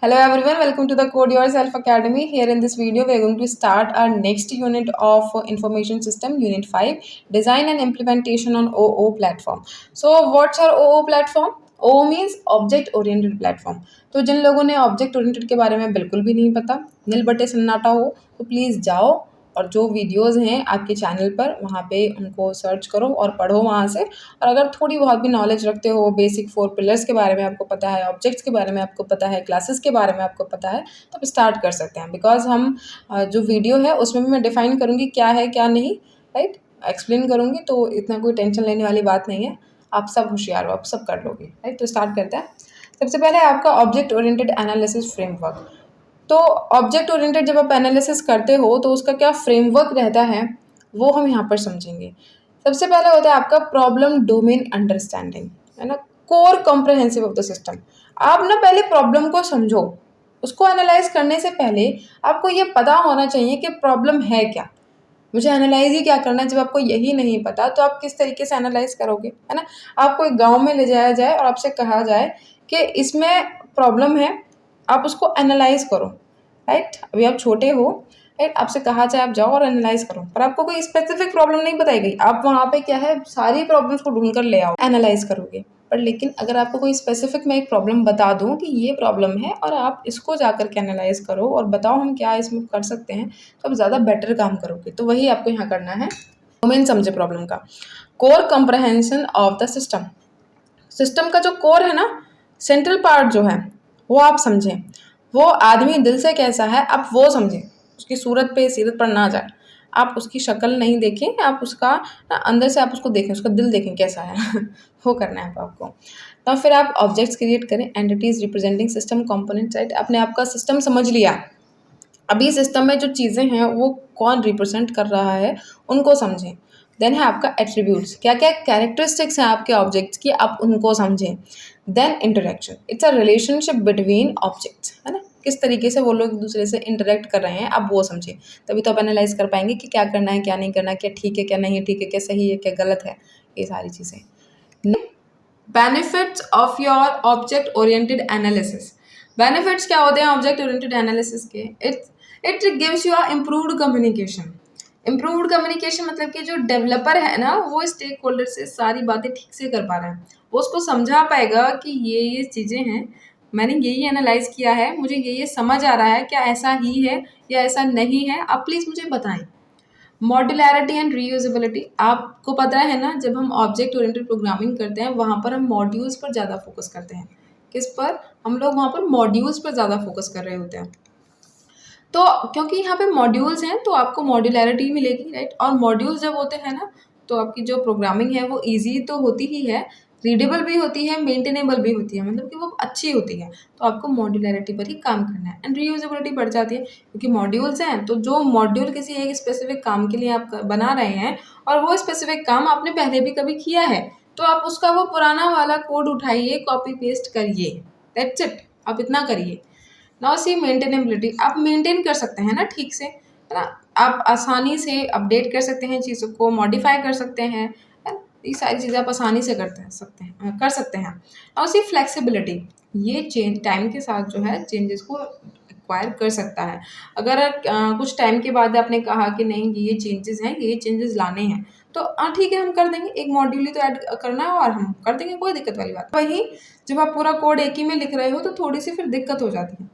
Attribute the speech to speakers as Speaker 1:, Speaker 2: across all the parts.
Speaker 1: Hello everyone, welcome to the Code Yourself Academy. Here in this video, we are going to start our next unit of Information System, Unit 5, Design and Implementation on OO Platform. So, what's our OO platform? OO means Object Oriented Platform. तो जिन लोगों ने Object Oriented के बारे में बिल्कुल भी नहीं पता, नील बटे सन्नाटा हो, तो प्लीज़ जाओ और जो वीडियोज़ हैं आपके चैनल पर वहाँ पे उनको सर्च करो और पढ़ो वहाँ से। और अगर थोड़ी बहुत भी नॉलेज रखते हो, बेसिक 4 पिलर्स के बारे में आपको पता है, ऑब्जेक्ट्स के बारे में आपको पता है, क्लासेस के बारे में आपको पता है, तो आप स्टार्ट कर सकते हैं। बिकॉज़ हम जो वीडियो है उसमें भी मैं डिफ़ाइन करूँगी क्या है क्या नहीं, राइट, एक्सप्लेन करूँगी, तो इतना कोई टेंशन लेने वाली बात नहीं है। आप सब होशियार हो, आप सब कर लोगे, राइट। तो स्टार्ट करते हैं। सबसे पहले आपका ऑब्जेक्ट ओरिएंटेड एनालिसिस फ्रेमवर्क। तो ऑब्जेक्ट ओरिएंटेड जब आप एनालिसिस करते हो तो उसका क्या फ्रेमवर्क रहता है वो हम यहाँ पर समझेंगे। सबसे पहले होता है आपका प्रॉब्लम डोमेन अंडरस्टैंडिंग, है ना, core comprehensive of the system. आप ना पहले प्रॉब्लम को समझो, उसको एनालाइज करने से पहले आपको ये पता होना चाहिए कि प्रॉब्लम है क्या। मुझे एनालाइज ही क्या करना है, जब आपको यही नहीं पता तो आप किस तरीके से एनालाइज करोगे, है ना। आपको एक गांव में ले जाया जाए और आपसे कहा जाए कि इसमें प्रॉब्लम है, आप उसको एनालाइज करो, राइट। अभी आप छोटे हो, राइट, आपसे कहा जाए आप जाओ और एनालाइज करो, पर आपको कोई स्पेसिफिक प्रॉब्लम नहीं बताई गई, आप वहाँ पे क्या है सारी प्रॉब्लम्स को ढूंढ कर ले आओ, एनालाइज करोगे। पर लेकिन अगर आपको कोई स्पेसिफिक मैं एक प्रॉब्लम बता दूं कि ये प्रॉब्लम है और आप इसको जाकर के एनालाइज करो और बताओ हम क्या इसमें कर सकते हैं, तो आप ज़्यादा बेटर काम करोगे। तो वही आपको यहाँ करना है। डोमेन समझे प्रॉब्लम का, core comprehension of the system. System का जो कोर है ना, सेंट्रल पार्ट जो है वो आप समझें, वो आदमी दिल से कैसा है आप वो समझें, उसकी सूरत पे सीरत पर ना जाए, आप उसकी शक्ल नहीं देखें, आप उसका अंदर से आप उसको देखें, उसका दिल देखें कैसा है वो करना है आपको। तो फिर आप ऑब्जेक्ट्स क्रिएट करें, entities representing system components, right. आपने आपका सिस्टम समझ लिया, अभी सिस्टम में जो चीज़ें हैं वो कौन रिप्रेजेंट कर रहा है उनको समझें। देन है आपका एट्रीब्यूट्स, क्या क्या कैरेक्टरिस्टिक्स हैं आपके ऑब्जेक्ट्स की, आप उनको समझें। Then interaction, it's a relationship between objects, है ना, किस तरीके से वो लोग एक दूसरे से इंटरेक्ट कर रहे हैं आप वो समझें। तभी तो आप एनालाइज कर पाएंगे कि क्या करना है क्या नहीं करना, क्या ठीक है क्या नहीं ठीक है, क्या सही है क्या गलत है, ये सारी चीज़ें। Benefits of your object oriented analysis. Benefits क्या होते हैं ऑब्जेक्ट ओरिएंटेड एनालिसिस के? It gives you improved communication. Improved communication मतलब कि जो डेवलपर है ना वो स्टेक होल्डर से सारी बातें ठीक से कर पा रहा है, वो उसको समझा पाएगा कि ये चीज़ें हैं, मैंने यही एनालाइज किया है, मुझे ये समझ आ रहा है, क्या ऐसा ही है या ऐसा नहीं है, आप प्लीज़ मुझे बताएं। मॉड्यूलैरिटी एंड रीयूजेबिलिटी, आपको पता है ना जब हम ऑब्जेक्ट ओरिएंटेड प्रोग्रामिंग करते हैं वहाँ पर हम मॉड्यूल्स पर ज़्यादा फोकस करते हैं। किस पर? हम लोग वहाँ पर मॉड्यूल्स पर ज़्यादा फोकस कर रहे होते हैं। तो क्योंकि यहाँ पे मॉड्यूल्स हैं तो आपको मॉड्यूलैरिटी मिलेगी, राइट। और मॉड्यूल्स जब होते हैं ना तो आपकी जो प्रोग्रामिंग है वो ईजी तो होती ही है, रीडेबल भी होती है, मेंटेनेबल भी होती है, मतलब कि वो अच्छी होती है। तो आपको मॉड्यूलैरिटी पर ही काम करना है एंड रीयूजेबिलिटी बढ़ जाती है, क्योंकि मॉड्यूल्स हैं तो जो मॉड्यूल किसी एक स्पेसिफिक काम के लिए आप बना रहे हैं और वो स्पेसिफिक काम आपने पहले भी कभी किया है, तो आप उसका वो पुराना वाला कोड उठाइए, कॉपी पेस्ट करिए, दैट्स इट, आप इतना करिए। नाउ सी मेंटेनेबिलिटी, आप मेंटेन कर सकते हैं ना ठीक से, है ना, आप आसानी से अपडेट कर सकते हैं, चीज़ों को मॉडिफाई कर सकते हैं, है ना? ये सारी चीज़ें आप आसानी से कर सकते हैं। और सी फ्लेक्सिबिलिटी, ये चेंज टाइम के साथ जो है चेंजेस को एक्वायर कर सकता है। अगर कुछ टाइम के बाद आपने कहा कि नहीं ये चेंजेस हैं, ये चेंजेस लाने हैं, तो ठीक है हम कर देंगे, एक मॉड्यूल ही तो ऐड करना है और हम कर देंगे, कोई दिक्कत वाली बात। वही जब आप पूरा कोड एक ही में लिख रहे हो तो थोड़ी सी फिर दिक्कत हो जाती है।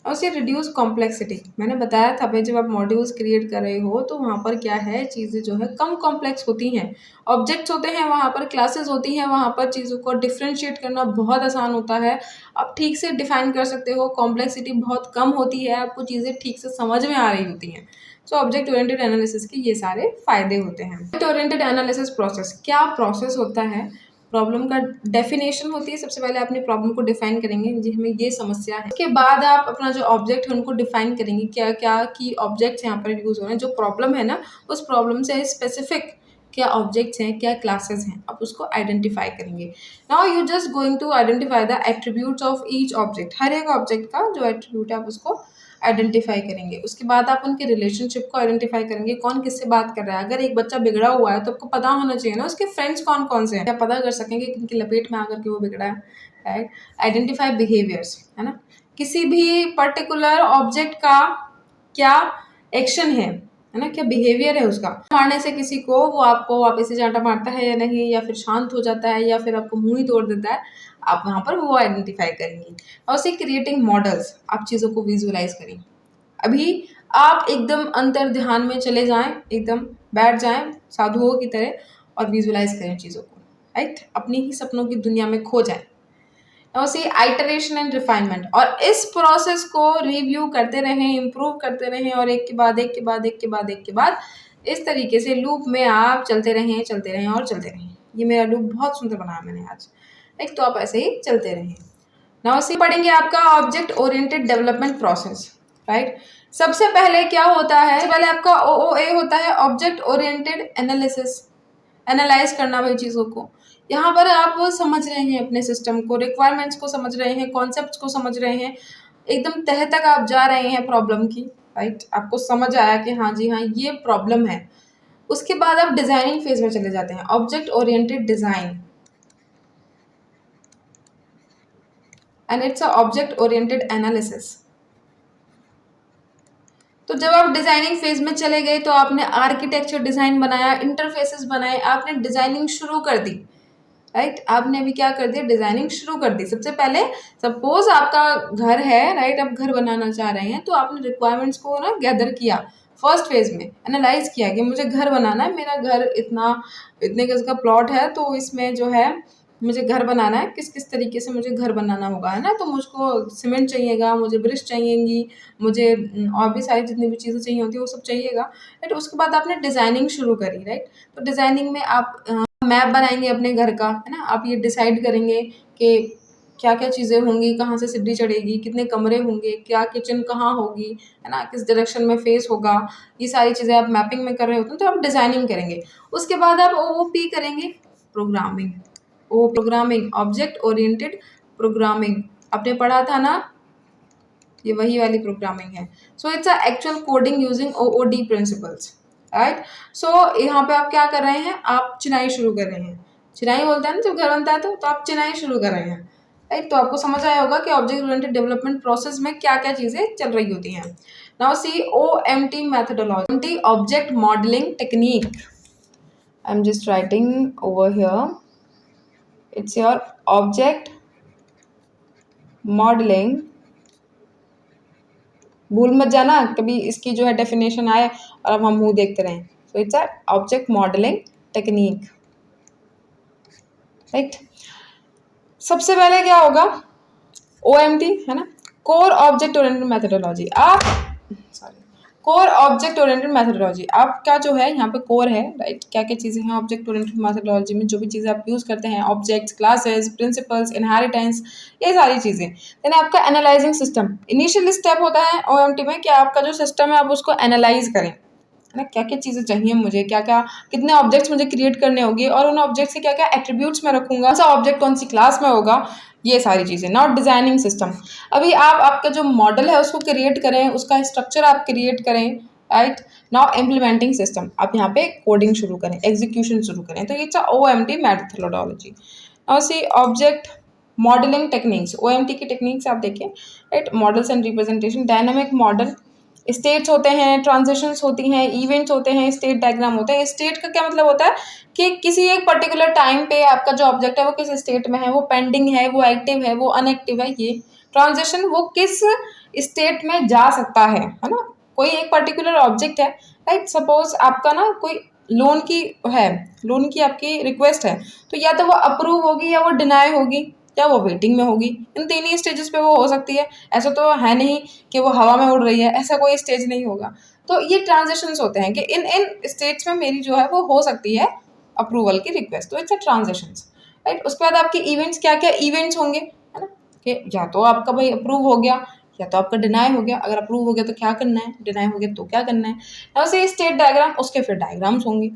Speaker 1: और उससे रिड्यूस कॉम्प्लेक्सिटी, मैंने बताया था भाई जब आप मॉड्यूल्स क्रिएट कर रहे हो तो वहाँ पर क्या है चीज़ें जो है कम कॉम्प्लेक्स होती हैं, ऑब्जेक्ट्स होते हैं वहाँ पर, क्लासेस होती हैं वहाँ पर, चीज़ों को डिफ्रेंशिएट करना बहुत आसान होता है, आप ठीक से डिफाइन कर सकते हो, कॉम्प्लेक्सिटी बहुत कम होती है, आपको चीज़ें ठीक से समझ में आ रही होती हैं। सो ऑब्जेक्ट ओरिएंटेड एनालिसिस के ये सारे फायदे होते हैं। ऑब्जेक्ट ओरिएंटेड एनालिसिस प्रोसेस, क्या प्रोसेस होता है? प्रॉब्लम का डेफिनेशन होती है, सबसे पहले अपनी प्रॉब्लम को डिफाइन करेंगे जी हमें ये समस्या है, उसके बाद आप अपना जो ऑब्जेक्ट है उनको डिफाइन करेंगे, क्या क्या की ऑब्जेक्ट्स यहाँ पर यूज हो रहे हैं, जो प्रॉब्लम है ना उस प्रॉब्लम से स्पेसिफिक क्या ऑब्जेक्ट्स हैं, क्या क्लासेस हैं, आप उसको आइडेंटिफाई करेंगे। Now you just going to identify the attributes of each object, हर एक ऑब्जेक्ट का जो एट्रीब्यूट है आप उसको आइडेंटिफाई करेंगे। उसके बाद आप उनके रिलेशनशिप को आइडेंटिफाई करेंगे, कौन किससे बात कर रहा है। अगर एक बच्चा बिगड़ा हुआ है तो आपको पता होना चाहिए ना उसके फ्रेंड्स कौन कौन से हैं, क्या पता कर सकेंगे कि इनकी लपेट में आकर के वो बिगड़ा है, राइट। आइडेंटिफाई बिहेवियर्स, है ना, किसी भी पर्टिकुलर ऑब्जेक्ट का क्या एक्शन है ना, क्या बिहेवियर है उसका। मारने से किसी को वो आपको वापस से चांटा मारता है या नहीं, या फिर शांत हो जाता है, या फिर आपको मुंह ही तोड़ देता है, आप वहाँ पर वो आइडेंटिफाई करेंगे। और उसे क्रिएटिंग मॉडल्स, आप चीज़ों को विजुअलाइज करें। अभी आप एकदम अंतर ध्यान में चले जाएं, एकदम बैठ जाएं साधुओं की तरह और विजुअलाइज करें चीज़ों को, राइट। अपनी ही सपनों की दुनिया में खो जाएं। सी आइटरेशन एंड रिफाइनमेंट, और इस प्रोसेस को रिव्यू करते रहें, इम्प्रूव करते रहें, और एक के बाद एक के बाद एक के बाद एक के बाद इस तरीके से लूप में आप चलते रहें चलते रहें और चलते रहें। ये मेरा लूप बहुत सुंदर बनाया मैंने आज, एक तो आप ऐसे ही चलते रहें। नाउ सी पढ़ेंगे आपका object oriented development process, right. सबसे पहले क्या होता है, सबसे पहले आपका OOA होता है ऑब्जेक्ट ओरिएंटेड एनालिसिस, एनालाइज करना भाई चीज़ों को। यहाँ पर आप समझ रहे हैं अपने सिस्टम को, रिक्वायरमेंट्स को समझ रहे हैं, कॉन्सेप्ट्स को समझ रहे हैं, एकदम तह तक आप जा रहे हैं प्रॉब्लम की, राइट। आपको समझ आया कि हाँ जी हाँ ये प्रॉब्लम है। उसके बाद आप डिजाइनिंग फेज में चले जाते हैं, object oriented design, and it's a object oriented analysis. तो जब आप डिजाइनिंग फेज में चले गए तो आपने आर्किटेक्चर डिजाइन बनाया, इंटरफेसेस बनाए, आपने डिजाइनिंग शुरू कर दी, राइट। आपने अभी क्या कर दिया, डिजाइनिंग शुरू कर दी। सबसे पहले सपोज आपका घर है, राइट, आप घर बनाना चाह रहे हैं, तो आपने रिक्वायरमेंट्स को ना गैदर किया, फर्स्ट फेज में एनालाइज किया कि मुझे घर बनाना है, मेरा घर इतने गज का प्लॉट है, तो इसमें जो है मुझे घर बनाना है, किस किस तरीके से मुझे घर बनाना होगा, है ना। तो मुझको सीमेंट चाहिएगा, मुझे ब्रिक्स चाहिएंगी, मुझे और भी सारी जितनी भी चीज़ें चाहिए होती है वो सब चाहिएगा, राइट। उसके बाद आपने डिज़ाइनिंग शुरू करी, राइट। तो डिज़ाइनिंग में आप मैप बनाएंगे अपने घर का, है ना। आप ये डिसाइड करेंगे कि क्या क्या चीज़ें होंगी, कहाँ से सीढ़ी चढ़ेगी, कितने कमरे होंगे, क्या किचन कहाँ होगी, है ना, किस डायरेक्शन में फेस होगा, ये सारी चीज़ें आप मैपिंग में कर रहे होते हैं, तो आप डिज़ाइनिंग करेंगे। उसके बाद आप OOP करेंगे, programming. Programming, object oriented programming, आपने पढ़ा था ना, ये वही वाली प्रोग्रामिंग है। So it's a actual coding using OOD principles, right. सो यहाँ पे आप क्या कर रहे हैं, आप चिनाई शुरू कर रहे हैं। चिनाई बोलते हैं ना जब घर बनता है, तो आप चिनाई शुरू कर रहे हैं, राइट। तो आपको समझ आया होगा कि ऑब्जेक्ट ओरिएंटेड डेवलपमेंट प्रोसेस में क्या क्या चीज़ें चल रही होती हैं। Now C OMT methodology, object modelling technique. I am just writing over here, it's your object modelling, भूल मत जाना कभी इसकी जो है डेफिनेशन आए और अब हम मुंह देखते रहें। सो it's a object modelling technique, right. सबसे पहले क्या होगा, OMT, है ना, कोर ऑब्जेक्ट ओरिएंटेड मेथोडोलॉजी। आप sorry, core object oriented methodology, आपका जो है यहाँ पे कोर है, राइट। क्या क्या चीज़ें हैं ऑब्जेक्ट ओरिएंटेड मेथोडोलॉजी में, जो भी चीज़ें आप यूज़ करते हैं, ऑब्जेक्ट्स, क्लासेस, प्रिंसिपल्स, इनहेरिटेंस, ये सारी चीज़ें। देन आपका एनालाइजिंग सिस्टम, इनिशियल स्टेप होता है OMT में कि आपका जो सिस्टम है आप उसको एनालाइज करें, है ना। क्या क्या चीज़ें चाहिए मुझे, क्या क्या कितने ऑब्जेक्ट्स मुझे क्रिएट करने होंगे, और उन ऑब्जेक्ट से क्या क्या एट्रीब्यूट्स मैं रखूंगा, कौन सा ऑब्जेक्ट कौन सी क्लास में होगा, ये सारी चीज़ें। नॉट डिजाइनिंग सिस्टम, अभी आप आपका जो मॉडल है उसको क्रिएट करें, उसका स्ट्रक्चर आप क्रिएट करें, राइट। नाउ इम्प्लीमेंटिंग सिस्टम, आप यहाँ पे कोडिंग शुरू करें, एग्जीक्यूशन शुरू करें। तो it's OMT methodology. Now see object modelling techniques, OMT की टेक्निक्स आप देखें, right. Models and representation, dynamic model, states होते हैं, ट्रांजिशंस होती हैं, इवेंट्स होते हैं, स्टेट डायग्राम होते हैं। स्टेट का क्या मतलब होता है कि किसी एक पर्टिकुलर टाइम पे आपका जो ऑब्जेक्ट है वो किस स्टेट में है, वो पेंडिंग है, वो एक्टिव है, वो अनएक्टिव है। ये ट्रांजिशन, वो किस स्टेट में जा सकता है ना। कोई एक पर्टिकुलर ऑब्जेक्ट है, राइट। सपोज आपका ना कोई लोन की है, लोन की आपकी रिक्वेस्ट है, तो या तो वो अप्रूव होगी, या वो डिनाई होगी, या वो वेटिंग में होगी। इन तीन ही स्टेजेस पे वो हो सकती है। ऐसा तो है नहीं कि वो हवा में उड़ रही है, ऐसा कोई स्टेज नहीं होगा। तो ये ट्रांजिशंस होते हैं कि इन इन स्टेट्स में मेरी जो है वो हो सकती है अप्रूवल की रिक्वेस्ट, तो इट्स अ ट्रांजिशंस, राइट। उसके बाद आपके इवेंट्स, क्या क्या इवेंट्स होंगे, है ना, कि या तो आपका भाई अप्रूव हो गया, या तो आपका डिनाई हो गया। अगर अप्रूव हो गया तो क्या करना है, डिनाई हो गया तो क्या करना है। ऐसे स्टेट डायग्राम, उसके फिर डायग्राम्स होंगे।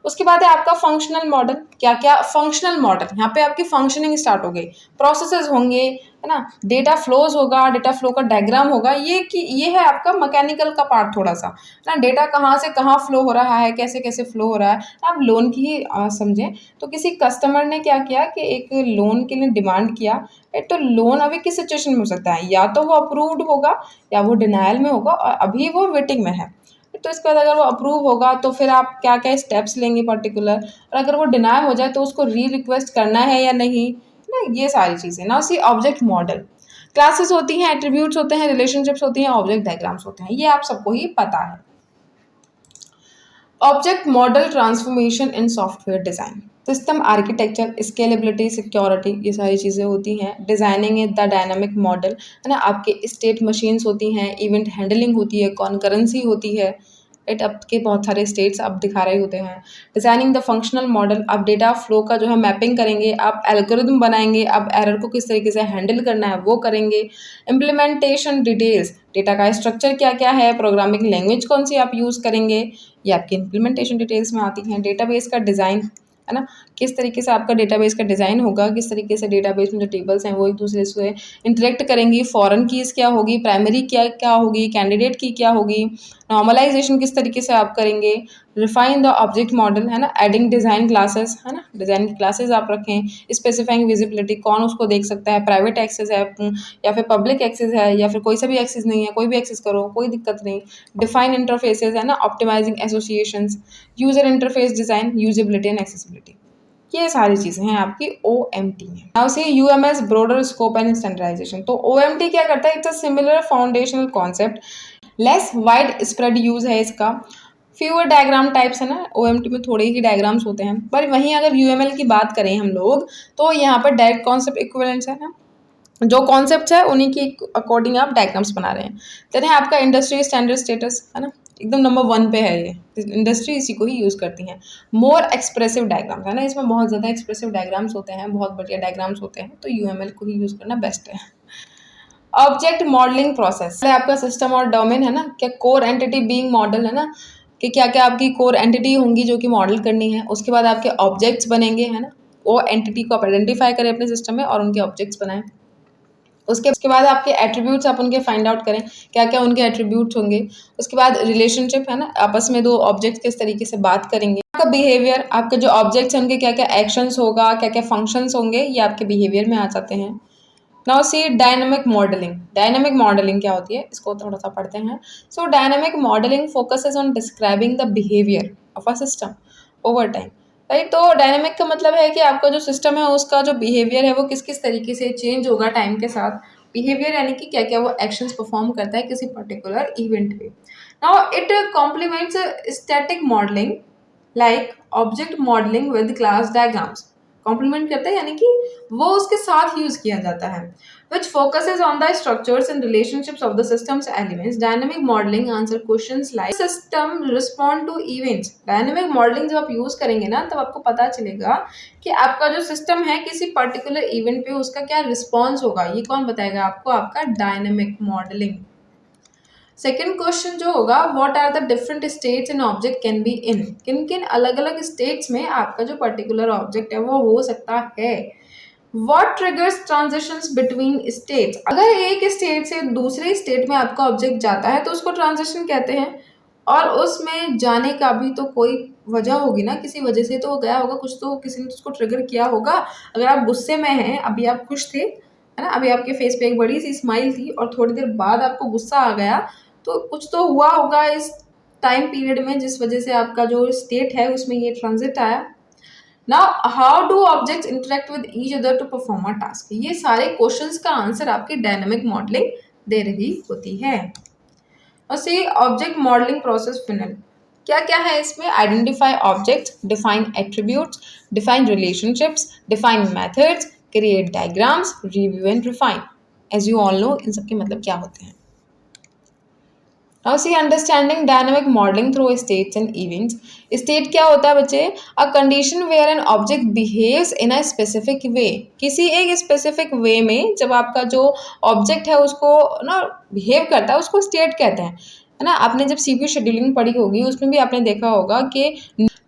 Speaker 1: उसके बाद है आपका फंक्शनल मॉडल। क्या क्या फंक्शनल मॉडल, यहाँ पे आपकी फंक्शनिंग स्टार्ट हो गई, प्रोसेसेस होंगे, है ना, डेटा फ्लोज होगा, डेटा फ्लो का डायग्राम होगा। ये है आपका मैकेनिकल का पार्ट थोड़ा सा, ना, डेटा कहाँ से कहाँ फ्लो हो रहा है, कैसे कैसे फ्लो हो रहा है। आप लोन की ही समझें तो किसी कस्टमर ने क्या किया कि एक लोन के लिए डिमांड किया, तो लोन अभी किस सिचुएशन में हो सकता है, या तो वो अप्रूव्ड होगा या वो डिनायल में होगा और अभी वो वेटिंग में है। तो इसके बाद अगर वो अप्रूव होगा तो फिर आप क्या क्या स्टेप्स लेंगे पर्टिकुलर, और अगर वो डिनाई हो जाए तो उसको री रिक्वेस्ट करना है या नहीं ना, ये सारी चीज़ें ना। उसी ऑब्जेक्ट मॉडल, क्लासेस होती हैं, एट्रीब्यूट्स होते हैं, रिलेशनशिप्स होती हैं, ऑब्जेक्ट डायग्राम्स होते हैं, ये आप सबको ही पता है। Object model transformation in software design, system architecture, scalability, security, ये सारी चीज़ें होती हैं। Designing in the dynamic model, है ना, आपके स्टेट मशीन्स होती हैं, इवेंट हैंडलिंग होती है, कॉन्करेंसी होती है, राइट, आपके बहुत सारे स्टेट्स आप दिखा रहे होते हैं। डिज़ाइनिंग द फंक्शनल मॉडल, आप डेटा फ्लो का जो है मैपिंग करेंगे, आप एल्गोरिदम बनाएंगे, आप एरर को किस तरीके से हैंडल करना है वो करेंगे। इम्प्लीमेंटेशन डिटेल्स, डेटा का स्ट्रक्चर क्या क्या है, प्रोग्रामिंग लैंग्वेज कौन सी आप यूज़ करेंगे, ये आपकी इम्प्लीमेंटेशन डिटेल्स में आती हैं। डेटाबेस का डिज़ाइन, है ना, किस तरीके से आपका डेटाबेस का डिज़ाइन होगा, किस तरीके से डेटाबेस में जो टेबल्स हैं वो एक दूसरे से इंटरेक्ट करेंगी, फॉरेन कीज़ क्या होगी, प्राइमरी क्या क्या होगी, कैंडिडेट की क्या होगी, नॉर्मलाइजेशन किस तरीके से आप करेंगे। रिफाइन द ऑब्जेक्ट मॉडल, है ना, एडिंग डिज़ाइन क्लासेस, है ना, डिज़ाइन की क्लासेस आप रखें। स्पेसिफाइंग विजिबिलिटी, कौन उसको देख सकता है, प्राइवेट एक्सेस है या फिर पब्लिक एक्सेस है या फिर कोई सा भी एक्सेस नहीं है, कोई भी एक्सेस करो, कोई दिक्कत नहीं। डिफाइन इंटरफेसेस, है ना, optimising associations, user interface design, usability and accessibility, ये सारी चीज़ें हैं आपकी OMT में। Now see UMS, broader scope and standardisation. तो OMT क्या करता है, it's a similar foundational concept, less wide spread use है इसका, फ्यूअर डायग्राम टाइप्स, है ना, OMT में थोड़े ही डायग्राम्स होते हैं। पर वहीं अगर UML की बात करें हम लोग तो यहाँ पर डायरेक्ट कॉन्सेप्ट इक्विवेलेंस है ना, जो कॉन्सेप्ट है उन्हीं के अकॉर्डिंग आप डायग्राम्स बना रहे हैं। देन है आपका इंडस्ट्री स्टैंडर्ड स्टेटस, है ना, एकदम नंबर 1 पे है ये, इंडस्ट्री इसी को ही यूज़ करती हैं। मोर एक्सप्रेसिव डायग्राम्स, है ना, इसमें बहुत ज़्यादा एक्सप्रेसिव डायग्राम्स होते हैं, बहुत बढ़िया डायग्राम्स होते हैं, तो UML को ही यूज़ करना बेस्ट है। ऑब्जेक्ट मॉडलिंग प्रोसेस, आपका सिस्टम और डोमेन, है ना, क्या कोर एंटिटी बीइंग मॉडल, है ना, कि क्या क्या आपकी कोर एंटिटी होंगी जो कि मॉडल करनी है। उसके बाद आपके ऑब्जेक्ट्स बनेंगे, है ना, वो एंटिटी को आप आइडेंटिफाई करें अपने सिस्टम में और उनके ऑब्जेक्ट्स बनाएं। उसके बाद आपके एट्रीब्यूट्स आप उनके फाइंड आउट करें, क्या क्या उनके एट्रीब्यूट्स होंगे। उसके बाद रिलेशनशिप, है ना, आपस में दो ऑब्जेक्ट्स किस तरीके से बात करेंगे। आपका बिहेवियर, आपके जो ऑब्जेक्ट्स हैं उनके क्या क्या एक्शंस होगा, क्या क्या फंक्शंस होंगे, ये आपके बिहेवियर में आ जाते हैं। नाउ सी डायनामिक मॉडलिंग। डायनामिक मॉडलिंग क्या होती है, इसको थोड़ा सा पढ़ते हैं। सो dynamic modelling focuses on describing the behaviour of a system over time, right. तो डायनामिक का मतलब है कि आपका जो सिस्टम है उसका जो बिहेवियर है वो किस किस तरीके से चेंज होगा टाइम के साथ। बिहेवियर यानी कि क्या क्या वो एक्शंस परफॉर्म करता है किसी पर्टिकुलर इवेंट पे। Now it complements static modelling like object modelling with class diagrams. Complement करता है यानी कि वो उसके साथ यूज किया जाता है। which focuses on the structures and relationships of the system's elements. Dynamic modeling answer questions like system respond to events. Dynamic modeling जब आप यूज करेंगे ना तब आपको पता चलेगा कि आपका जो सिस्टम है किसी पर्टिकुलर इवेंट पे उसका क्या रिस्पॉन्स होगा। ये कौन बताएगा आपको, आपका डायनेमिक मॉडलिंग। सेकेंड क्वेश्चन जो होगा, what are the different states an object can be in. किन किन अलग अलग स्टेट्स में आपका जो पर्टिकुलर ऑब्जेक्ट है वो हो सकता है। What triggers transitions between states? अगर एक स्टेट से दूसरे स्टेट में आपका ऑब्जेक्ट जाता है तो उसको ट्रांजिशन कहते हैं। और उसमें जाने का भी तो कोई वजह होगी ना, किसी वजह से तो वो गया होगा, कुछ तो किसी ने उसको ट्रिगर किया होगा। अगर आप गुस्से में हैं, अभी आप खुश थे, है ना, अभी आपके फेस पे एक बड़ी सी स्माइल थी और थोड़ी देर बाद आपको गुस्सा आ गया, तो कुछ तो हुआ होगा इस टाइम पीरियड में जिस वजह से आपका जो स्टेट है उसमें ये ट्रांजिट आया। Now, how do objects interact with each other to perform a task? ये सारे क्वेश्चंस का आंसर आपकी डायनामिक मॉडलिंग दे रही होती है। और see object modelling process final, क्या क्या है इसमें। Identify objects, define attributes, define relationships, define methods, create diagrams, review and refine. As you all know इन सबके मतलब क्या होते हैं। Now see understanding dynamic modeling through states and events. State क्या होता है बच्चे, a condition where an object behaves in a specific way. किसी एक specific way में जब आपका जो object है उसको ना behave करता है उसको state कहते हैं, है ना। आपने जब CPU शेड्यूलिंग पढ़ी होगी उसमें भी आपने देखा होगा कि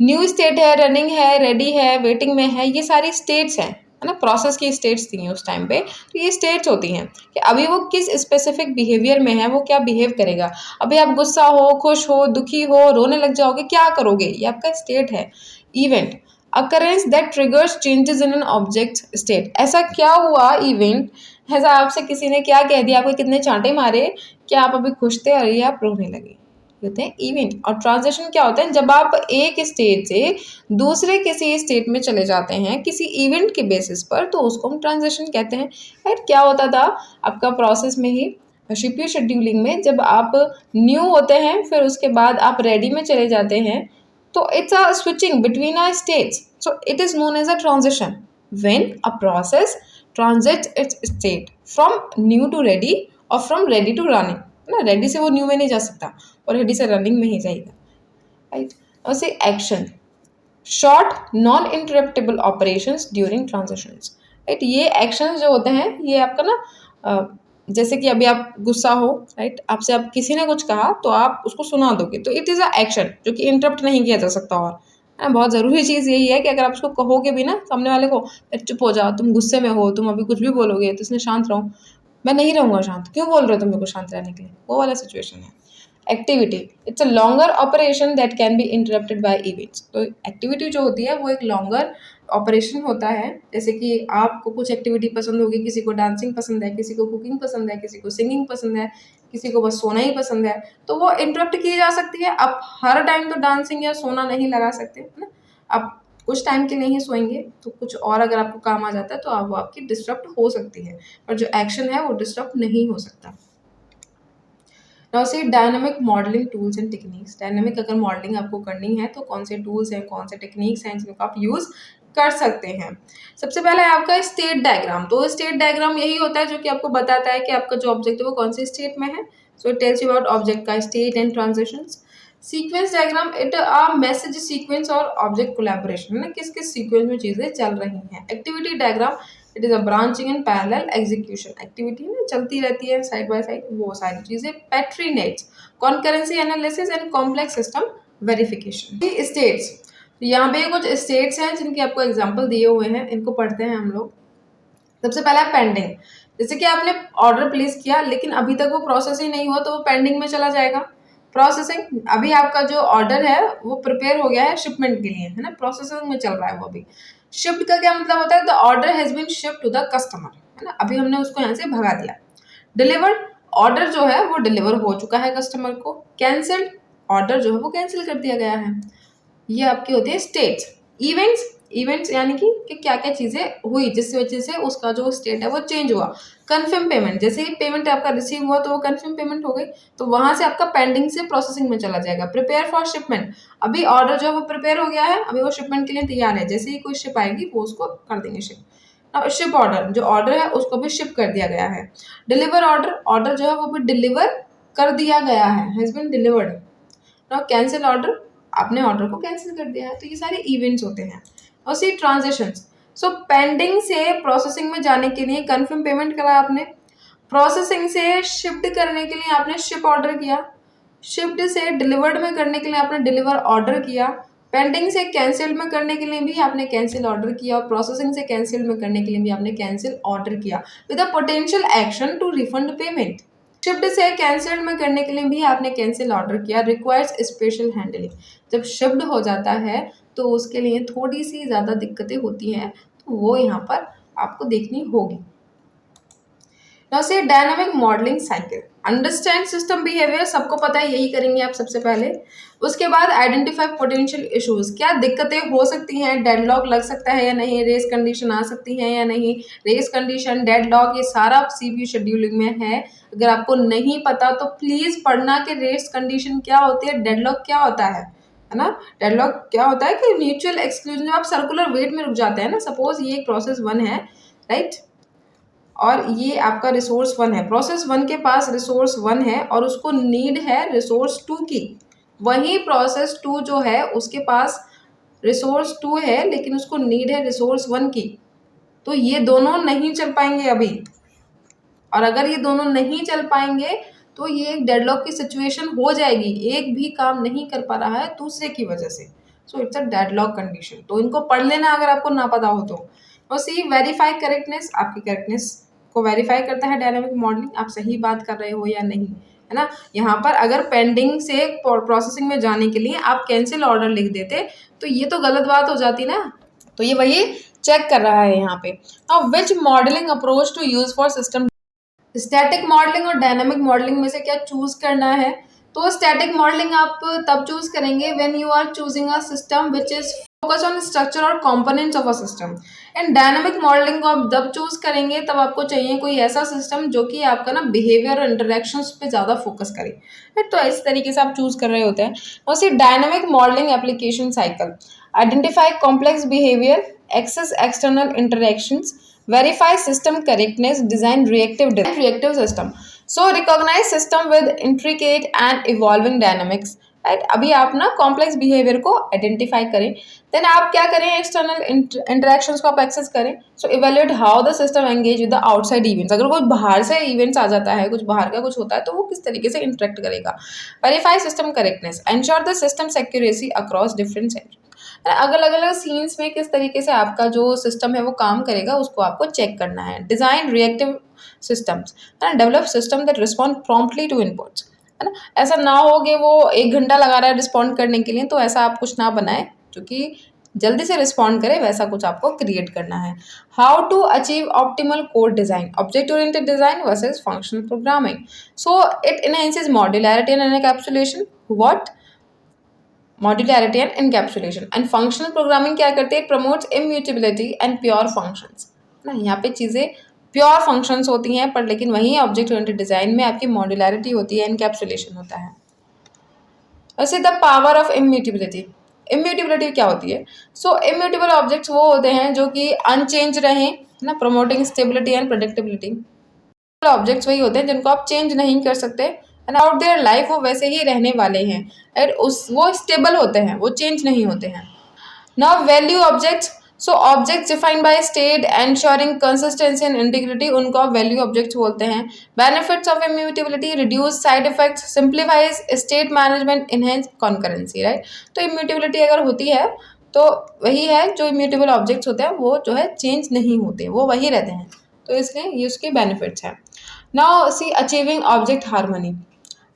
Speaker 1: न्यू स्टेट है, रनिंग है, रेडी है, वेटिंग में है, ये सारी स्टेट्स हैं, है ना, प्रोसेस की स्टेट्स थी उस टाइम पे। तो ये स्टेट्स होती हैं कि अभी वो किस स्पेसिफिक बिहेवियर में है, वो क्या बिहेव करेगा। अभी आप गुस्सा हो, खुश हो, दुखी हो, रोने लग जाओगे, क्या करोगे, ये आपका स्टेट है। Event, occurrence that triggers changes in an object state, ऐसा क्या हुआ इवेंट, ऐसा आपसे किसी ने क्या कह दिया, आपको कितने चांटे मारे कि आप अभी खुश थे और ये आप रोने लगे, होते हैं इवेंट। और ट्रांजिशन क्या होता है, जब आप एक स्टेट से दूसरे किसी स्टेट में चले जाते हैं किसी इवेंट के बेसिस पर, तो उसको हम ट्रांजिशन कहते हैं। राइट, क्या होता था आपका प्रोसेस में ही, शिपीयू शेड्यूलिंग में, जब आप न्यू होते हैं फिर उसके बाद आप रेडी में चले जाते हैं, तो it's a switching between a states, so it is known as a transition when a process transit its state from new to ready और फ्रॉम रेडी टू रनिंग, ना, रेडी से वो न्यू में नहीं जा सकता और रेडी से रनिंग में ही जाएगा। राइट, और से action, short non interruptible operations during transitions. Right, ये एक्शंस जो होते हैं ये आपका ना जैसे कि अभी आप गुस्सा हो, राइट, आपसे आप किसी ने कुछ कहा तो आप उसको सुना दोगे, तो इट इज़ अ एक्शन जो कि इंटरप्ट नहीं किया जा सकता। और बहुत ज़रूरी चीज़ यही है कि अगर आप उसको कहोगे भी ना सामने वाले को, चुप हो जाओ, तुम गुस्से में हो, तुम अभी कुछ भी बोलोगे तो इसने शांत रहो, मैं नहीं रहूँगा शांत, क्यों बोल रहे हो तुम मेरे को शांत रहने के लिए, वो वाला सिचुएशन है। Activity, it's a longer operation that can be interrupted by events. तो एक्टिविटी जो होती है वो एक लॉन्गर ऑपरेशन होता है, जैसे कि आपको कुछ एक्टिविटी पसंद होगी, किसी को डांसिंग पसंद है, किसी को कुकिंग पसंद है, किसी को सिंगिंग पसंद है, किसी को बस सोना ही पसंद है, तो वो इंटरप्ट की जा सकती है। आप हर टाइम तो डांसिंग या सोना नहीं लगा सकते, है ना, आप कुछ टाइम के लिए ही सोएंगे, तो कुछ और अगर आपको काम आ जाता है तो आप वो आपकी डिस्टर्ब हो सकती है, पर जो एक्शन है वो डिस्टर्ब नहीं हो सकता। Now see dynamic modelling tools and techniques. Dynamic अगर मॉडलिंग आपको करनी है तो कौन से टूल्स हैं, कौन से टेक्निक्स हैं जिनको आप यूज़ कर सकते हैं। सबसे पहला है आपका स्टेट डायग्राम। तो स्टेट डायग्राम यही होता है जो कि आपको बताता है कि आपका जो ऑब्जेक्ट है वो कौन से स्टेट में है। So it tells you about object का state and transitions. Sequence diagram, it a message sequence और ऑब्जेक्ट कोलैबोरेशन, ना किस किस सीक्वेंस में चीज़ें चल रही हैं। Activity diagram, it is a branching and parallel execution, activity ना चलती रहती है साइड बाय साइड, वो सारी चीज़ें। Petri nets, concurrency analysis and complex system verification. States, यहाँ पे कुछ स्टेट्स हैं जिनके आपको एग्जाम्पल दिए हुए हैं, इनको पढ़ते हैं हम लोग। सबसे पहला है पेंडिंग, जैसे कि आपने ऑर्डर प्लेस किया लेकिन अभी तक वो प्रोसेस ही नहीं हुआ तो वो पेंडिंग में चला जाएगा। प्रोसेसिंग, अभी आपका जो ऑर्डर है वो प्रिपेयर हो गया है शिपमेंट के लिए, है ना, प्रोसेसिंग में चल रहा है वो अभी। शिफ्ट का क्या मतलब होता है, the order has been shift to the customer, है ना, अभी हमने उसको यहाँ से भगा दिया। डिलीवर्ड, ऑर्डर जो है वो डिलीवर हो चुका है कस्टमर को। कैंसिल्ड, ऑर्डर जो है वो कैंसिल कर दिया गया है। ये आपकी होती है स्टेट्स। इवेंट्स, इवेंट्स यानी कि क्या क्या चीज़ें हुई जिसकी वजह से उसका जो स्टेट है वो चेंज हुआ। कन्फर्म पेमेंट, जैसे ही पेमेंट आपका रिसीव हुआ तो वो कन्फर्म पेमेंट हो गई, तो वहाँ से आपका पेंडिंग से प्रोसेसिंग में चला जाएगा। प्रिपेयर फॉर शिपमेंट, अभी ऑर्डर जो है वो प्रिपेयर हो गया है, अभी वो शिपमेंट के लिए तैयार है, जैसे ही कोई शिप आएगी वो उसको कर देंगे शिप। अब शिप ऑर्डर, जो ऑर्डर है उसको भी शिप कर दिया गया है। डिलीवर ऑर्डर, ऑर्डर जो है वो भी डिलीवर कर दिया गया है, has been delivered. Now cancel order, आपने ऑर्डर को कैंसिल कर दिया है, तो ये सारे इवेंट्स होते हैं। और सी ट्रांजिशंस, सो पेंडिंग से प्रोसेसिंग में जाने के लिए कन्फर्म पेमेंट करा आपने, प्रोसेसिंग से शिफ्ट करने के लिए आपने शिप ऑर्डर किया, शिफ्ट से डिलीवर्ड में करने के लिए आपने डिलीवर ऑर्डर किया, पेंडिंग से कैंसिल में करने के लिए भी आपने कैंसिल ऑर्डर किया, और प्रोसेसिंग से कैंसिल में करने के लिए भी आपने कैंसिल ऑर्डर किया with a potential action to refund payment. Shift से कैंसिल में करने के लिए भी आपने कैंसिल ऑर्डर किया, रिक्वायर्स स्पेशल हैंडलिंग, जब शिफ्ट हो जाता है तो उसके लिए थोड़ी सी ज़्यादा दिक्कतें होती हैं, तो वो यहाँ पर आपको देखनी होगी। नाउ से dynamic modelling cycle, understand system behaviour, सबको पता है यही करेंगे आप सबसे पहले। उसके बाद आइडेंटिफाई पोटेंशियल इश्यूज, क्या दिक्कतें हो सकती हैं, डेडलॉक लग सकता है या नहीं, रेस कंडीशन आ सकती है या नहीं, रेस कंडीशन, डेडलॉक, ये सारा सीपीयू शेड्यूलिंग में है। अगर आपको नहीं पता तो प्लीज़ पढ़ना कि रेस कंडीशन क्या होती है, डेडलॉक क्या होता है ना। डेडलॉक क्या होता है कि म्यूचुअल एक्सक्लूजन, जब आप सर्कुलर वेट में रुक जाते हैं ना, सपोज ये एक प्रोसेस 1 है, राइट, और ये आपका रिसोर्स 1 है, प्रोसेस 1 के पास रिसोर्स 1 है और उसको नीड है रिसोर्स 2 की। वही प्रोसेस 2 जो है उसके पास रिसोर्स 2 है लेकिन उसको नीड है रिसोर्स 1 की, तो ये दोनों नहीं चल पाएंगे अभी। और अगर ये दोनों नहीं चल पाएंगे तो ये एक डेडलॉक की सिचुएशन हो जाएगी, एक भी काम नहीं कर पा रहा है दूसरे की वजह से। सो इट्स अ डेडलॉक कंडीशन। तो इनको पढ़ लेना अगर आपको ना पता हो तो। और सी वेरीफाई करेक्टनेस, आपकी करेक्टनेस को वेरीफाई करता है डायनामिक मॉडलिंग, आप सही बात कर रहे हो या नहीं, है ना। यहाँ पर अगर पेंडिंग से प्रोसेसिंग में जाने के लिए आप कैंसिल ऑर्डर लिख देते तो ये तो गलत बात हो जाती ना। तो ये वही चेक कर रहा है यहाँ पे। Now which modelling approach to use for system, static modelling और डायनामिक मॉडलिंग में से क्या चूज करना है। तो स्टैटिक मॉडलिंग आप तब चूज करेंगे when you are choosing a system which is focus on structure और components of a system. And dynamic modelling को आप जब चूज करेंगे तब आपको चाहिए कोई ऐसा सिस्टम जो कि आपका ना बिहेवियर और इंटरेक्शंस पे ज़्यादा फोकस करे। तो इस तरीके से आप चूज कर रहे होते हैं। और C dynamic modelling application cycle, identify complex behaviour, access external interactions, verify system correctness, design reactive system, so recognize system with intricate and evolving dynamics, right। अभी आप ना कॉम्प्लेक्स बिहेवियर को आइडेंटिफाई करें, देन आप क्या करें, एक्सटर्नल इंटरेक्शंस को आप एक्सेस करें। So evaluate how the system engage with the outside events, अगर कुछ बाहर से इवेंट्स आ जाता है, कुछ बाहर का कुछ होता है तो वो किस तरीके से इंटरेक्ट करेगा। Verify system correctness, ensure the systems accuracy across different sense, अलग अलग सीन्स में किस तरीके से आपका जो सिस्टम है वो काम करेगा उसको आपको चेक करना है। डिजाइन रिएक्टिव सिस्टम्स, है ना, develop system that respond promptly to inputs, है ना। ऐसा ना हो कि वो 1 घंटा लगा रहा है रिस्पॉन्ड करने के लिए, तो ऐसा आप कुछ ना बनाए जो कि जल्दी से रिस्पॉन्ड करे, वैसा कुछ आपको क्रिएट करना है। How to achieve optimal code design, object oriented design versus functional programming. So it enhances modularity and encapsulation, what, modularity and encapsulation. And functional programming क्या करते हैं, promotes immutability and pure functions, ना। यहाँ पे चीज़ें pure functions होती हैं, पर लेकिन वहीं ऑब्जेक्ट ओरिएंटेड डिजाइन में आपकी मॉड्यूलैरिटी होती है, एनकैप्सुलेशन होता है। वैसे the power of immutability, immutability क्या होती है। सो इम्यूटेबल ऑब्जेक्ट्स वो होते हैं जो कि अनचेंज रहें, ना, promoting stability and predictability. Objects वही होते हैं जिनको आप चेंज नहीं कर सकते, एंड आउट देयर लाइफ वो वैसे ही रहने वाले हैं, एंड उस वो स्टेबल होते हैं, वो चेंज नहीं होते हैं। Now value objects, so objects defined by state ensuring consistency and integrity, उनको आप वैल्यू ऑब्जेक्ट्स बोलते हैं। Benefits of immutability, reduce side effects, simplifies state management, enhance concurrency, right. तो इम्यूटेबिलिटी अगर होती है तो वही है, जो इम्यूटेबल ऑब्जेक्ट्स होते हैं वो जो है चेंज नहीं होते, वो वही रहते हैं, तो इसलिए ये उसके बेनिफिट्स हैं। Now see achieving object harmony,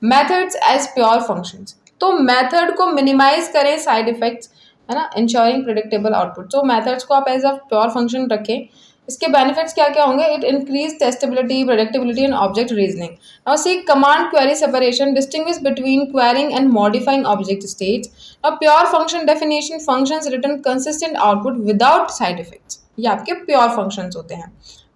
Speaker 1: methods as pure functions. तो मेथड को मिनिमाइज करें साइड इफेक्ट्स, है ना, इंश्योरिंग प्रेडिक्टेबल आउटपुट। तो मेथड्स को आप एज अ प्योर फंक्शन रखें। इसके बेनिफिट्स क्या क्या होंगे, it increase testability, predictability and object reasoning. Now see command query separation, distinguish between quarrying and modifying object states. Now pure function definition, functions return consistent output without side effects. ये आपके pure functions होते हैं,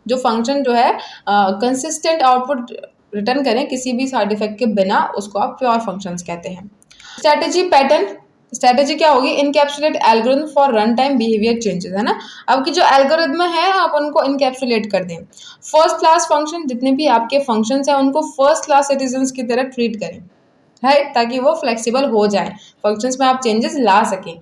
Speaker 1: जो function जो है consistent output return करें किसी भी साइड इफेक्ट के बिना, उसको आप प्योर फंक्शंस कहते हैं। स्ट्रेटेजी पैटर्न, स्ट्रेटेजी क्या होगी, encapsulate algorithm for run time behaviour changes, है ना। आपकी जो एल्गोरिथम है आप उनको इनकैप्सुलेट कर दें। फर्स्ट क्लास फंक्शन, जितने भी आपके फंक्शंस हैं उनको फर्स्ट क्लास सिटीजन्स की तरह ट्रीट करें, राइट, ताकि वो फ्लेक्सिबल हो जाए, फंक्शंस में आप चेंजेस ला सकें।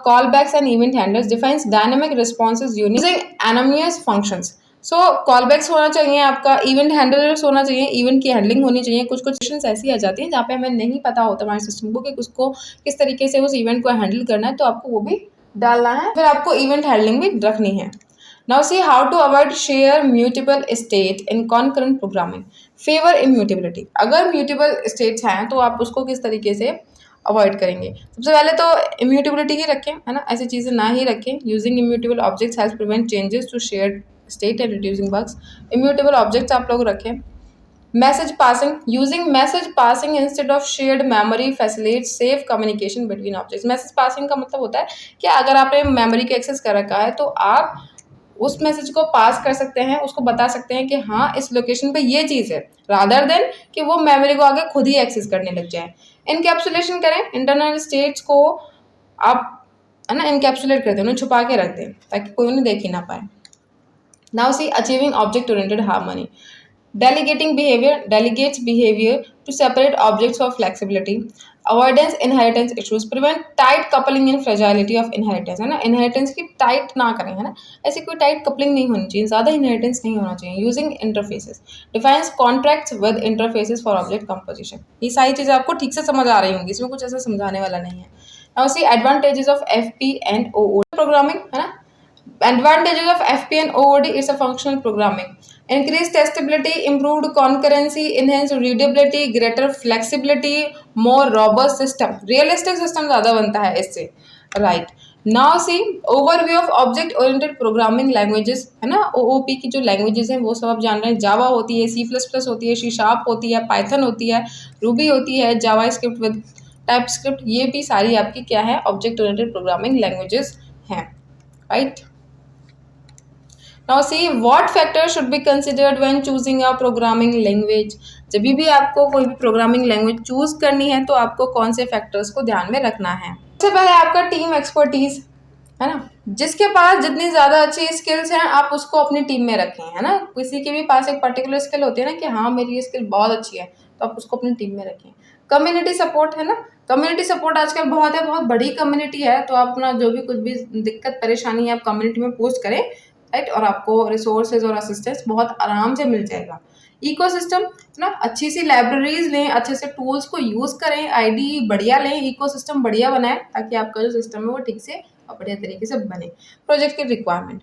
Speaker 1: Callbacks and event handlers, defines dynamic responses using anonymous functions. So callbacks होना चाहिए, आपका इवेंट हैंडलर्स होना चाहिए, इवेंट की हैंडलिंग होनी चाहिए। कुछ कुछ सिचुएशंस ऐसी आ जाती हैं जहाँ पे हमें नहीं पता होता हमारे सिस्टम को कि उसको किस तरीके से उस इवेंट को हैंडल करना है, तो आपको वो भी डालना है, फिर आपको इवेंट हैंडलिंग भी रखनी है। Now see how to avoid share mutable state in concurrent programming, favour immutability. अगर म्यूटेबल स्टेट्स हैं तो आप उसको किस तरीके से अवॉइड करेंगे। सबसे पहले तो इम्यूटेबिलिटी ही रखें, है ना, ऐसी चीज़ें ना ही रखें। Using immutable objects help prevent changes to shared state and reducing bugs. Immutable objects आप लोग रखें। Message passing, using message passing instead of shared memory facilitate safe communication between objects. Message passing का मतलब होता है कि अगर आपने मेमोरी को एक्सेस कर रखा है तो आप उस मैसेज को पास कर सकते हैं, उसको बता सकते हैं कि हाँ इस लोकेशन पे ये चीज़ है, रादर देन कि वो मेमोरी को आगे खुद ही एक्सेस करने लग जाए। इनकैप्सुलेशन करें, इंटरनल स्टेट्स को आप, है ना, इनकैप्सुलेट कर दें, उन्हें छुपा के रख दें ताकि कोई उन्हें देख ही ना पाए। Now see achieving object oriented harmony, delegating behavior, delegates behavior to separate objects for flexibility, avoidance inheritance issues, prevent tight coupling and fragility of inheritance, है ना, inheritance की tight ना करें, है ना, ऐसी कोई tight coupling नहीं होनी चाहिए, ज़्यादा inheritance नहीं होना चाहिए। using interfaces, defines contracts with interfaces for object composition। ये सारी चीज़ें आपको ठीक से समझ आ रही होंगी, इसमें कुछ ऐसा समझाने वाला नहीं है। Now C advantages of FP and OOD programming, है ना. Advantages of FP and OOD is a functional programming. Increased testability, improved concurrency, enhanced readability, greater flexibility, more robust system. Realistic system ज़्यादा बनता है इससे. Right. Now see overview of object oriented programming languages, है ना. OOP की जो languages हैं वो सब आप जान रहे हैं. Java होती है, C++ होती है, C# होती है, Python होती है, Ruby होती है, JavaScript with TypeScript. ये भी सारी आपकी क्या है, object oriented programming languages हैं. Right. Now see what factors should be considered when choosing a programming language. जब भी आपको कोई भी प्रोग्रामिंग लैंग्वेज चूज करनी है तो आपको कौन से फैक्टर्स को ध्यान में रखना है. सबसे पहले आपका टीम एक्सपर्टीज, है ना. जिसके पास जितनी ज़्यादा अच्छी स्किल्स हैं आप उसको अपनी टीम में रखें, है ना. किसी के भी पास एक पर्टिकुलर स्किल होती है ना कि हाँ मेरी ये स्किल बहुत अच्छी है, तो आप उसको अपनी टीम में रखें. कम्युनिटी सपोर्ट, है ना. कम्युनिटी सपोर्ट आजकल बहुत है, बहुत बड़ी कम्युनिटी है, तो आप अपना जो भी कुछ भी दिक्कत परेशानी है आप कम्युनिटी में पोस्ट करें, राइट. और आपको रिसोर्सेज और असिस्टेंस बहुत आराम से मिल जाएगा. इकोसिस्टम, है ना. अच्छी सी लाइब्रेरीज लें, अच्छे से टूल्स को यूज़ करें, आईडी बढ़िया लें, इकोसिस्टम बढ़िया बनाएं ताकि आपका जो सिस्टम है वो ठीक से और बढ़िया तरीके से बने. प्रोजेक्ट की requirement,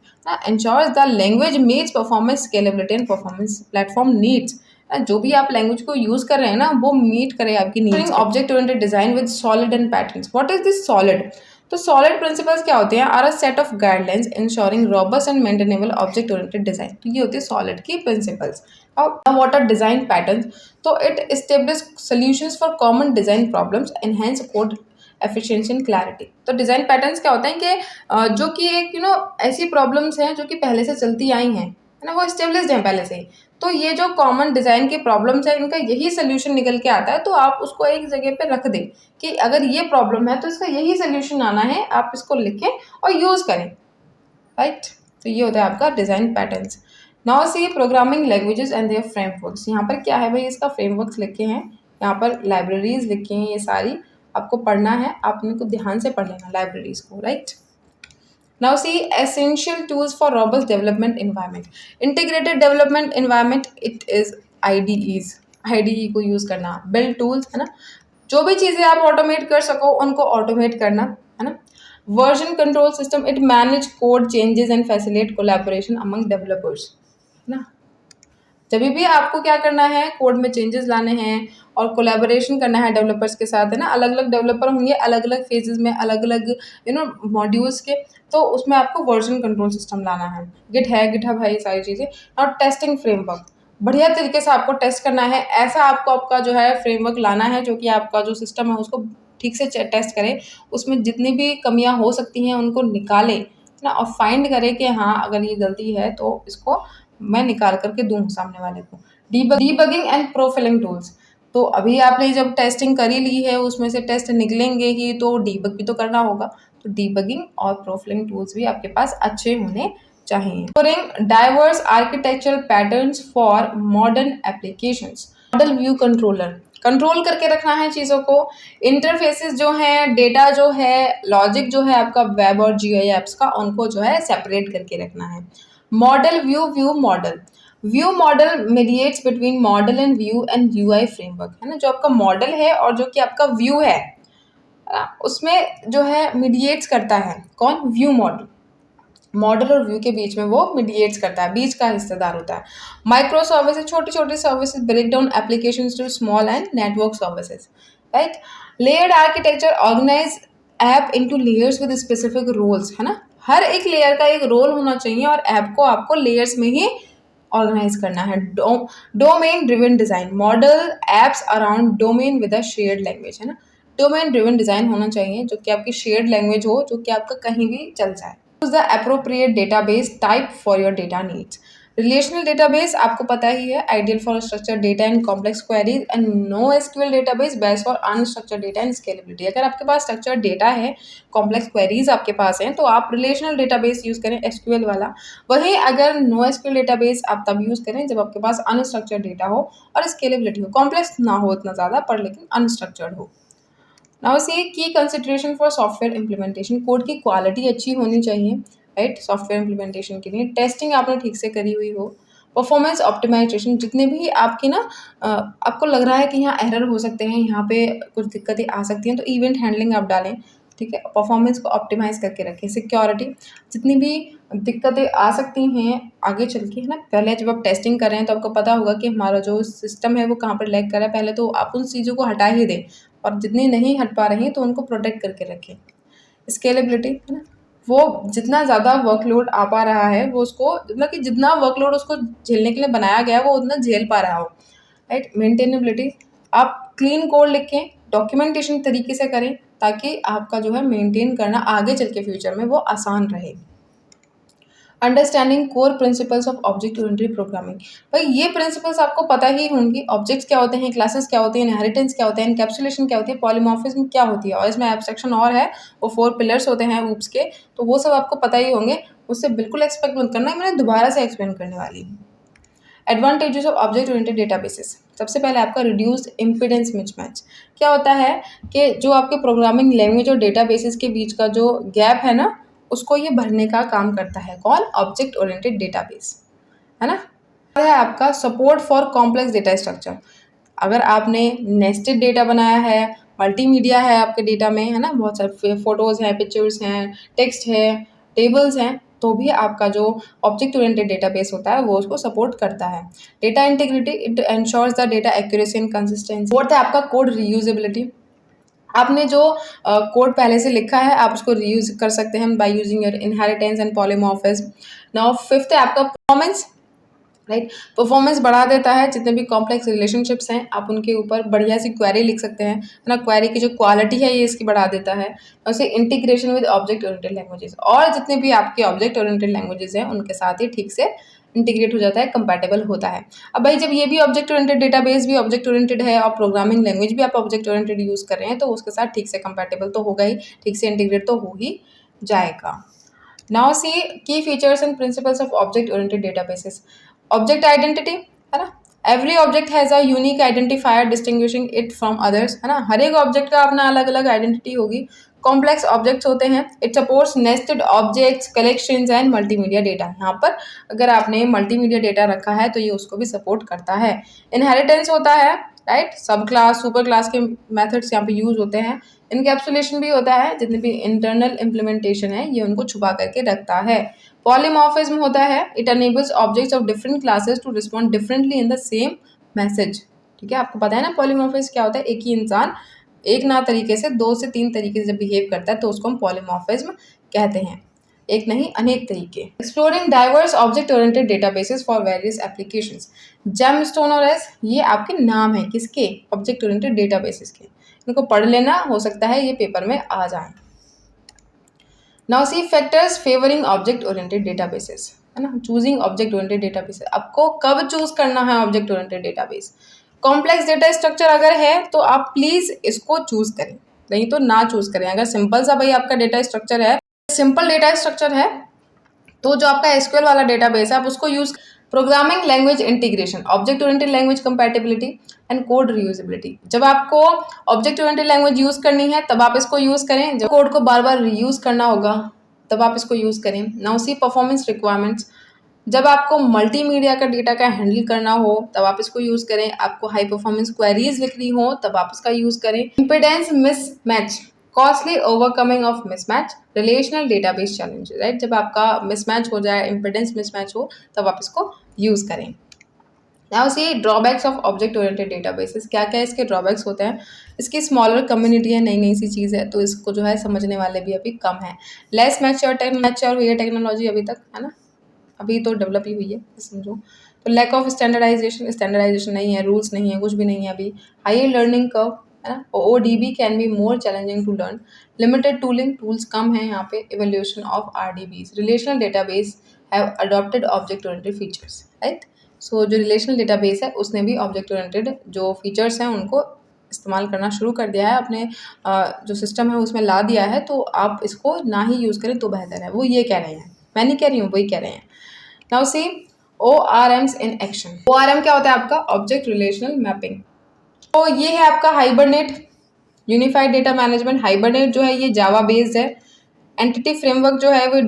Speaker 1: ensures the language meets performance scalability and performance platform needs. जो भी आप लैंग्वेज को यूज कर रहे हैं ना वो मीट करे आपकी needs. Object oriented design with SOLID and patterns. What is this SOLID? तो सॉलिड प्रिंसिपल्स क्या होते हैं? Are a set of guidelines ensuring robust and maintainable object oriented design. तो ये होती है सॉलिड की प्रिंसिपल्स. और व्हाट आर डिजाइन पैटर्न्स? तो it establish solutions for common design problems, enhance code efficiency and clarity. तो डिजाइन पैटर्न्स क्या होते हैं कि जो कि एक ऐसी प्रॉब्लम्स हैं जो कि पहले से चलती आई हैं, है ना, वो एस्टेब्लिश्ड हैं पहले से ही. तो ये जो कॉमन डिज़ाइन की प्रॉब्लम्स है इनका यही सोल्यूशन निकल के आता है. तो आप उसको एक जगह पे रख दें कि अगर ये प्रॉब्लम है तो इसका यही सोल्यूशन आना है, आप इसको लिखें और यूज़ करें, राइट. तो ये होता है आपका design patterns. Now see programming languages and their frameworks. यहाँ पर क्या है भाई, इसका फ्रेमवर्क्स लिखे हैं, यहाँ पर लाइब्रेरीज लिखी हैं, ये सारी आपको पढ़ना है, आप इनको ध्यान से पढ़ लेना लाइब्रेरीज को, right. Now see essential tools for robust development environment. Integrated development environment, it is IDEs. IDE को यूज़ करना. Build tools, है ना. जो भी चीज़ें आप ऑटोमेट कर सको उनको ऑटोमेट करना, है ना. Version control system, it manage code changes and facilitate collaboration among developers, है ना. जब भी आपको क्या करना है, कोड में चेंजेस लाने हैं और कोलैबोरेशन करना है डेवलपर्स के साथ, है ना. अलग अलग डेवलपर होंगे अलग अलग फेजेस में, अलग अलग मॉड्यूल्स के, तो उसमें आपको वर्जन कंट्रोल सिस्टम लाना है. गिट है, गिटहब है, ये सारी चीज़ें. और टेस्टिंग फ्रेमवर्क, बढ़िया तरीके से आपको टेस्ट करना है. ऐसा आपका जो है फ्रेमवर्क लाना है जो कि आपका जो सिस्टम है उसको ठीक से टेस्ट करे, उसमें जितनी भी कमियाँ हो सकती हैं उनको निकाले, है ना. और फाइंड करे कि हाँ अगर ये गलती है तो इसको मैं निकाल करके दूँ सामने वाले को. Debugging and profiling tools. तो अभी आपने जब टेस्टिंग करी ली है उसमें से टेस्ट निकलेंगे ही तो डीबग भी तो करना होगा. तो डीबगिंग और प्रोफाइलिंग टूल्स भी आपके पास अच्छे होने चाहिए. Exploring diverse architectural patterns for modern applications. Model view controller, control करके रखना है चीज़ों को. इंटरफेसेस जो हैं, डेटा जो है, लॉजिक जो है आपका वेब और GUI एप्स का, उनको जो है सेपरेट करके रखना है. Model view model. View model mediates between model and view and UI framework, है ना. जो आपका मॉडल है और जो कि आपका व्यू है उसमें जो है मीडिएट्स करता है कौन? View model. मॉडल और व्यू के बीच में वो मीडिएट्स करता है, बीच का हिस्सेदार होता है. माइक्रो सर्विसेज, छोटी छोटी services, break down application to small and network services, right. Layered architecture, organise app into layers with specific roles, है ना. हर एक लेयर का एक रोल होना चाहिए और ऐप को आपको लेयर्स में ही ऑर्गेनाइज करना है. Domain driven design, model apps around domain with a shared language, है ना. डोमेन ड्रिवन डिजाइन होना चाहिए जो कि आपकी शेयर्ड लैंग्वेज हो, जो कि आपका कहीं भी चल जाए. Choose the appropriate database type for your data needs. Relational database आपको पता ही है, ideal for structured data and complex queries, and NoSQL database best for unstructured data and scalability. अगर आपके पास structured data है, complex queries आपके पास हैं, तो आप relational database यूज़ करें SQL वाला. वहीं अगर NoSQL database आप तब यूज़ करें जब आपके पास unstructured data हो और scalability हो, complex ना हो इतना ज़्यादा पर लेकिन unstructured हो. नाउ सी की consideration for software implementation. Code की क्वालिटी अच्छी होनी चाहिए, राइट. सॉफ्टवेयर इम्प्लीमेंटेशन के लिए टेस्टिंग आपने ठीक से करी हुई हो. परफॉर्मेंस ऑप्टिमाइजेशन, जितने भी आपकी आपको लग रहा है कि यहाँ एरर हो सकते हैं, यहाँ पे कुछ दिक्कतें आ सकती हैं, तो इवेंट हैंडलिंग आप डालें ठीक है, परफॉर्मेंस को ऑप्टिमाइज करके रखें। सिक्योरिटी, जितनी भी दिक्कतें आ सकती हैं आगे चल के, है ना, पहले जब आप टेस्टिंग कर रहे हैं तो आपको पता होगा कि हमारा जो सिस्टम है वो कहाँ पर लैग कर रहा है, पहले तो आप उन चीज़ों को हटा ही दें, और जितनी नहीं हट पा रही हैं तो उनको प्रोटेक्ट करके रखें। स्केलेबिलिटी, है ना, वो जितना ज़्यादा वर्कलोड आ पा रहा है वो उसको, मतलब कि जितना वर्कलोड उसको झेलने के लिए बनाया गया है वो उतना झेल पा रहा हो, राइट। मेंटेनेबिलिटी, आप क्लीन कोड लिखें, डॉक्यूमेंटेशन तरीके से करें, ताकि आपका जो है मेंटेन करना आगे चल के फ्यूचर में वो आसान रहे। Understanding core principles of object oriented programming, भाई ये प्रिंसिपल्स आपको पता ही होंगी, ऑब्जेक्ट्स क्या होते हैं, क्लासेस क्या होते हैं, इनहेरिटेंस क्या होता है, इनकैप्सुलेशन क्या होती है, पॉलीमॉर्फिज्म क्या होती है, और इसमें एब्स्ट्रैक्शन और है, वो 4 पिलर्स होते हैं ऊप्स के, तो वो सब आपको पता ही होंगे, उससे बिल्कुल एक्सपेक्ट मत करना, मैंने दोबारा से एक्सप्लेन करने वाली हूँ। Advantages of object oriented databases, सबसे पहले आपका रिड्यूस्ड इम्पीडेंस मिसमैच। क्या होता है कि जो आपके प्रोग्रामिंग लैंग्वेज और डेटाबेसेस के बीच का जो गैप है ना, उसको ये भरने का काम करता है। कौन? ऑब्जेक्ट ओरिएंटेड डेटाबेस, है ना। है आपका support for complex data structure, अगर आपने नेस्टेड डेटा बनाया है, मल्टीमीडिया है आपके डेटा में, है ना, बहुत सारे फोटोज़ हैं, पिक्चर्स हैं, टेक्स्ट है, टेबल्स हैं, तो भी आपका जो ऑब्जेक्ट ओरिएंटेड डेटाबेस होता है वो उसको सपोर्ट करता है। Data integrity, it ensures the data accuracy and consistency. Fourth है आपका कोड रीयूजेबिलिटी, आपने जो कोड पहले से लिखा है आप उसको रीयूज कर सकते हैं by using your inheritance and polymorphism. Now fifth है आपका परफॉर्मेंस, राइट। परफॉर्मेंस बढ़ा देता है, जितने भी कॉम्प्लेक्स रिलेशनशिप्स हैं आप उनके ऊपर बढ़िया सी क्वेरी लिख सकते हैं, है ना। क्वेरी की जो क्वालिटी है ये इसकी बढ़ा देता है। उसे integration with object oriented languages, और जितने भी आपके ऑब्जेक्ट ओरिएंटेड लैंग्वेजेस हैं उनके साथ ही ठीक से इंटीग्रेट हो जाता है, कंपैटिबल होता है। अब भाई जब ये भी ऑब्जेक्ट ओरिएंटेड डेटाबेस भी ऑब्जेक्ट ओरिएंटेड है और प्रोग्रामिंग लैंग्वेज भी आप ऑब्जेक्ट ओरिएंटेड यूज़ कर रहे हैं, तो उसके साथ ठीक से कंपैटिबल तो होगा ही, ठीक से इंटीग्रेट तो हो ही जाएगा। नाउ सी की features and principles of object oriented databases. Object identity, है ना, every object has a unique identifier distinguishing it from others, है ना, हर एक ऑब्जेक्ट का अपना अलग अलग आइडेंटिटी होगी। कॉम्प्लेक्स ऑब्जेक्ट्स होते हैं, it supports nested objects, collections and multimedia data. यहाँ पर अगर आपने मल्टीमीडिया डेटा रखा है तो ये उसको भी सपोर्ट करता है। इनहेरिटेंस होता है, राइट, सब क्लास सुपर क्लास के मेथड्स यहाँ पे यूज होते हैं। इनकैप्सुलेशन भी होता है, जितने भी इंटरनल इम्प्लीमेंटेशन है ये उनको छुपा करके रखता है। पॉलीमॉर्फिज्म होता है, it enables objects of different classes to respond differently in the same message. ठीक है, आपको पता है ना पॉलीमॉर्फिज्म क्या होता है, एक ही इंसान एक ना तरीके से 2 से 3 तरीके से जब बिहेव करता है तो उसको हम पॉलीमॉर्फिज्म कहते हैं, एक नहीं अनेक तरीके। Exploring diverse object oriented databases for various applications. Gemstone और एस, ये आपके नाम है किसके? ऑब्जेक्ट ओरिएंटेड डेटाबेसेस के। इनको पढ़ लेना, हो सकता है ये पेपर में आ जाए। Now see factors favouring object oriented databases, है ना, चूजिंग ऑब्जेक्ट ओरिएंटेड डेटाबेसेस। आपको कब चूज करना है object oriented database? Complex data structure अगर है तो आप प्लीज इसको चूज करें, नहीं तो ना चूज करें। अगर सिंपल सा भाई आपका डेटा स्ट्रक्चर है, सिंपल डेटा स्ट्रक्चर है, तो जो आपका एसक्यूएल वाला डेटाबेस है आप उसको use. Programming language integration, object oriented language compatibility and code reusability. जब आपको ऑब्जेक्ट ओरिएंटेड लैंग्वेज यूज करनी है तब आप इसको यूज करें, जब कोड को बार बार रीयूज करना होगा तब आप इसको यूज करें। नाउ सी परफॉर्मेंस रिक्वायरमेंट्स, जब आपको मल्टीमीडिया का डेटा का हैंडल करना हो तब आप इसको यूज करें, आपको हाई परफॉर्मेंस क्वेरीज लिखनी हो तब आप इसका यूज करें। Impedance mismatch, costly overcoming of mismatch, relational database challenge, right, जब आपका मिसमैच हो जाए, इम्पिडेंस मिसमैच हो तब आप इसको यूज करें। Now see drawbacks of object oriented databases, क्या क्या इसके ड्रॉबैक्स होते हैं? इसकी स्मॉलर कम्युनिटी है, नई नई सी चीज़ है तो इसको जो है समझने वाले भी अभी कम है। लेस मैच्योर हुई है टेक्नोलॉजी अभी तक, है ना, अभी तो डेवलप ही हुई है समझो। तो लैक ऑफ स्टैंडर्डाइजेशन नहीं है, रूल्स नहीं है, कुछ भी नहीं है अभी। हायर लर्निंग कर्व, है ना, ODB can be more challenging to learn. Limited tooling, tools कम है यहाँ पे। Evolution of RDBs, relational database have adopted object oriented features, right. So जो रिलेशनल डेटाबेस है उसने भी ऑब्जेक्ट ओरिएंटेड जो फीचर्स हैं उनको इस्तेमाल करना शुरू कर दिया है, अपने जो सिस्टम है उसमें ला दिया है, तो आप इसको ना ही यूज़ करें तो बेहतर है, वो ये कह रहे हैं, मैं नहीं कह रही हूँ, वही कह रहे हैं। Now see ORMs in action. ORM क्या होता है आपका? Object relational mapping. तो ये है आपका Hibernate, unified data management. Hibernate जो है ये जावा बेस्ड है। एंटिटी फ्रेमवर्क जो है वो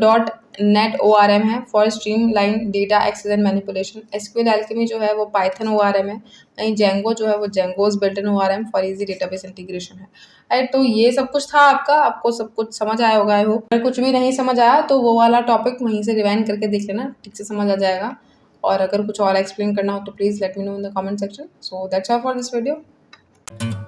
Speaker 1: नेट ORM है for streamline data access and manipulation. SQL Alchemy जो है वो पाइथन ORM है। वहीं जेंगो जो है वो Django's built in ORM for easy database integration है। राइट, तो ये सब कुछ था आपका, आपको सब कुछ समझ आया होगा। I hope. अगर कुछ भी नहीं समझ आया तो वो वाला टॉपिक वहीं से रिवाइंड करके देख लेना, ठीक से समझ आ जाएगा। और अगर कुछ और एक्सप्लेन करना हो तो please let me know in the comment section. So that's all for this video.